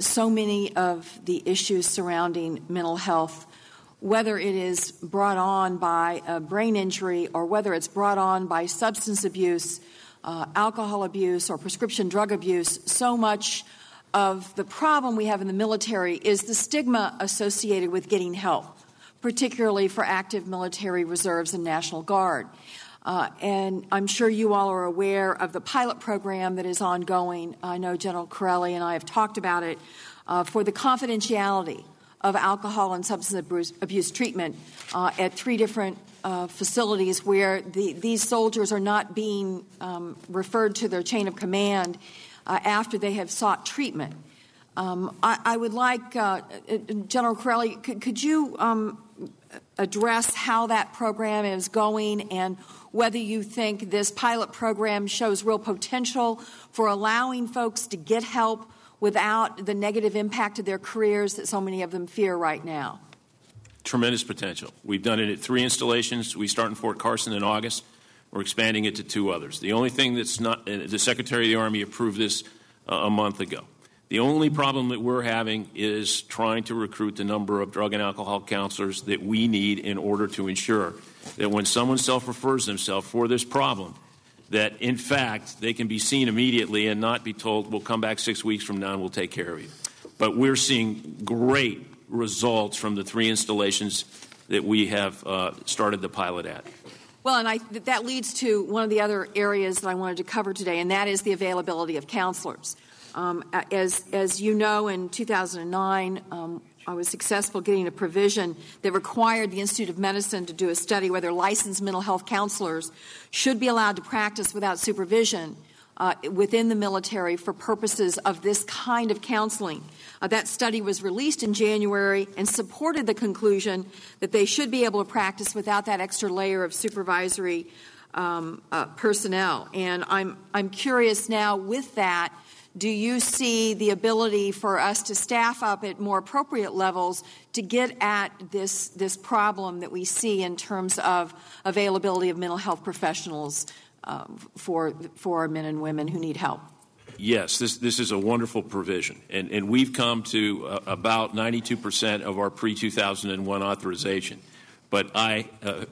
so many of the issues surrounding mental health, whether it is brought on by a brain injury or whether it's brought on by substance abuse, alcohol abuse, or prescription drug abuse, so much of the problem we have in the military is the stigma associated with getting help, particularly for active military reserves and National Guard. And I'm sure you all are aware of the pilot program that is ongoing. I know General Corelli and I have talked about it for the confidentiality of alcohol and substance abuse treatment at 3 different facilities where these soldiers are not being referred to their chain of command after they have sought treatment. I would like, General Corelli, could you address how that program is going and whether you think this pilot program shows real potential for allowing folks to get help without the negative impact of their careers that so many of them fear right now? Tremendous potential. We've done it at 3 installations. We start in Fort Carson in August. We're expanding it to 2 others. The only thing that's not, the Secretary of the Army approved this a month ago. The only problem that we're having is trying to recruit the number of drug and alcohol counselors that we need in order to ensure that when someone self-refers themselves for this problem, that, in fact, they can be seen immediately and not be told, we'll come back 6 weeks from now and we'll take care of you. But we're seeing great results from the 3 installations that we have started the pilot at. Well, and that leads to one of the other areas that I wanted to cover today, and that is the availability of counselors. As you know, in 2009, I was successful getting a provision that required the Institute of Medicine to do a study whether licensed mental health counselors should be allowed to practice without supervision within the military for purposes of this kind of counseling. That study was released in January and supported the conclusion that they should be able to practice without that extra layer of supervisory personnel. And I'm curious now, with that, do you see the ability for us to staff up at more appropriate levels to get at this problem that we see in terms of availability of mental health professionals for our men and women who need help? Yes, this is a wonderful provision, and we've come to about 92% of our pre-2001 authorization. But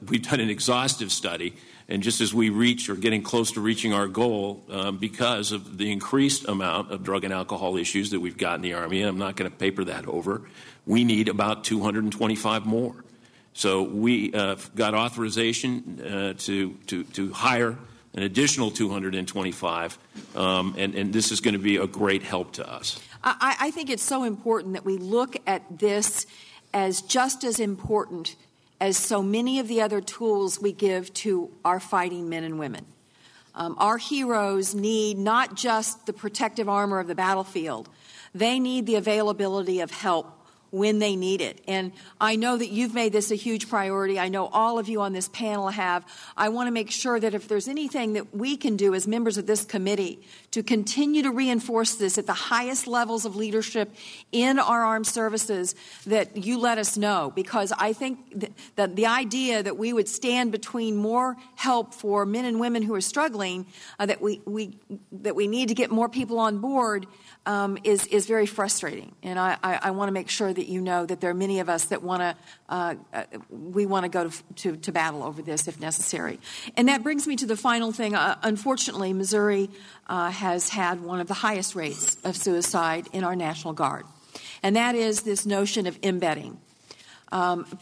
we've done an exhaustive study, and just as we are getting close to reaching our goal, because of the increased amount of drug and alcohol issues that we've got in the Army, and I'm not going to paper that over, we need about 225 more. So we got authorization to hire an additional 225, and this is going to be a great help to us. I think it's so important that we look at this as just as important as so many of the other tools we give to our fighting men and women. Our heroes need not just the protective armor of the battlefield. They need the availability of help when they need it. And I know that you've made this a huge priority. I know all of you on this panel have. I want to make sure that if there's anything that we can do as members of this committee to continue to reinforce this at the highest levels of leadership in our armed services, that you let us know. Because I think that the idea that we would stand between more help for men and women who are struggling, that we need to get more people on board, is very frustrating. And I want to make sure that you know that there are many of us that want to go to battle over this if necessary. And that brings me to the final thing. Unfortunately, Missouri has had one of the highest rates of suicide in our National Guard. And that is this notion of embedding,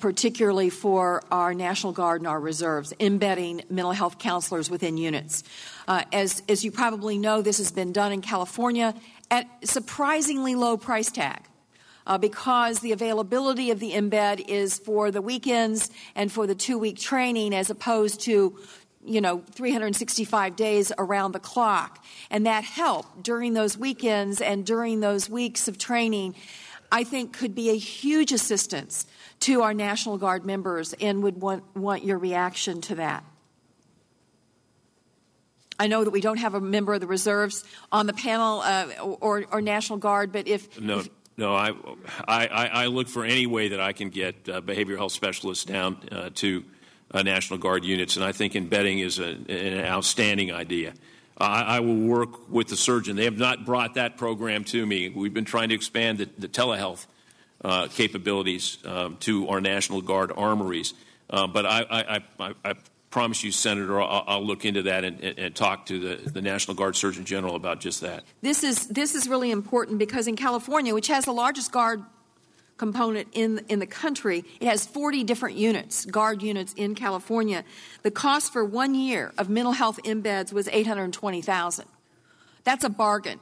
particularly for our National Guard and our reserves, embedding mental health counselors within units. As you probably know, this has been done in California at surprisingly low price tag. Because the availability of the embed is for the weekends and for the 2-week training as opposed to, 365 days around the clock. And that help during those weekends and during those weeks of training, I think, could be a huge assistance to our National Guard members, and would want your reaction to that. I know that we don't have a member of the reserves on the panel or National Guard, but No, I look for any way that I can get behavioral health specialists down to National Guard units, and I think embedding is an outstanding idea. I will work with the surgeon. They have not brought that program to me. We've been trying to expand the telehealth capabilities to our National Guard armories. But I promise you, Senator, I'll look into that and talk to the National Guard Surgeon General about just that. This is really important because in California, which has the largest Guard component in the country, it has 40 different units, Guard units in California. The cost for 1 year of mental health embeds was $820,000. That's a bargain,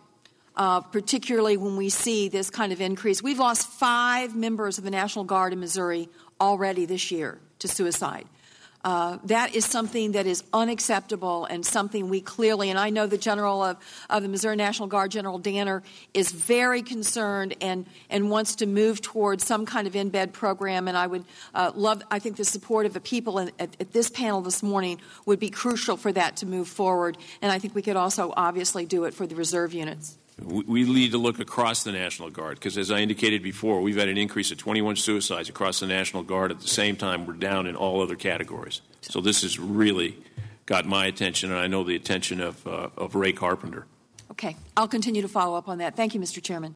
particularly when we see this kind of increase. We've lost 5 members of the National Guard in Missouri already this year to suicide. That is something that is unacceptable and something we clearly, and I know the General of the Missouri National Guard, General Danner, is very concerned and wants to move towards some kind of in-bed program, and I would I think the support of the people at this panel this morning would be crucial for that to move forward, and I think we could also obviously do it for the reserve units. We need to look across the National Guard because, as I indicated before, we've had an increase of 21 suicides across the National Guard. At the same time, we're down in all other categories. So this has really got my attention, and I know the attention of Ray Carpenter. Okay. I'll continue to follow up on that. Thank you, Mr. Chairman.